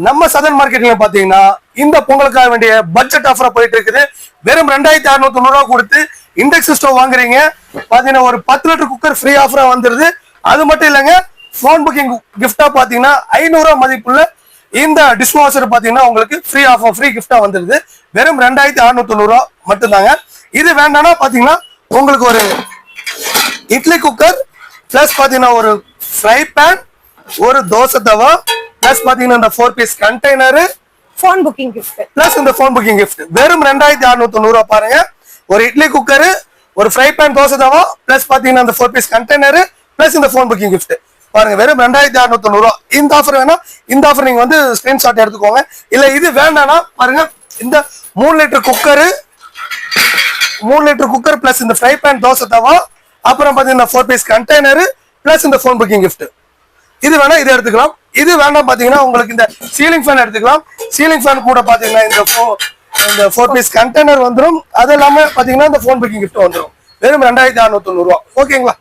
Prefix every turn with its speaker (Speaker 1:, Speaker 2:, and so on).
Speaker 1: நம்ம சதன் மார்க்கெட்ல பாத்தீங்கன்னா இந்த பொங்கலுக்காக வேண்டிய பட்ஜெட் ஆஃபரா போயிட்டு இருக்குது. வெறும் 2690 கொடுத்து இண்டக்ஷன் ஸ்டவ் வாங்குறீங்க பாத்தீங்கன்னா ஒரு 10 லிட்டர் குக்கர் ஃப்ரீ ஆஃபரா வந்துருது. அது மட்டும் இல்லைங்க, போன் புக்கிங் கிஃப்டா பாத்தீங்கன்னா 500 மதிப்புள்ள இந்த டிஷ் வாஷர் பாத்தீங்கன்னா உங்களுக்கு ஃப்ரீ கிஃப்டா வந்துருது. வெறும் 2690 மட்டும்தாங்க. இது வேண்டாம்னா பாத்தீங்கன்னா உங்களுக்கு ஒரு இட்லி குக்கர் பிளஸ் பாத்தீங்கன்னா ஒரு ஃப்ரை பேன், ஒரு தோசை தவா பிளஸ் பாத்தீங்கன்னா இந்த 4 piece container,
Speaker 2: phone booking gift
Speaker 1: plus இந்த போன் புக்கிங் கிஃப்ட். வெறும் 2690 பாருங்க. ஒரு இட்லி குக்கர், ஒரு fry pan, dosa tawa plus பாத்தீங்கன்னா இந்த 4 பீஸ் கண்டெய்னர் பிளஸ் இந்த போன் புக்கிங் கிஃப்ட் பாருங்க. வெறும் 2690. இந்த ஆஃபர் வேணா இந்த ஆஃபர் நீங்க வந்து ஸ்கிரீன்ஷாட் எடுத்துக்கோங்க. இல்ல இது வேண்டாம்னா பாருங்க, இந்த 3 லிட்டர் குக்கர் பிளஸ் இந்த ஃப்ரை பேன், தோசை தவா, அப்புறம் பாத்தீங்கன்னா 4 பீஸ் கண்டெய்னர் பிளஸ் இந்த போன் புக்கிங் கிஃப்ட். இது வேணா இது எடுத்துக்கலாம். இது வேண்டாம் பாத்தீங்கன்னா உங்களுக்கு இந்த சீலிங் ஃபேன் எடுத்துக்கலாம். சீலிங் ஃபேன் கூட பாத்தீங்கன்னா இந்த 4 பீஸ் கண்டெய்னர் வந்துடும். அது இல்லாம பாத்தீங்கன்னா இந்த போன் புக்கிங் கிஃப்ட் வந்துடும். வெறும் 2690. ஓகேங்களா?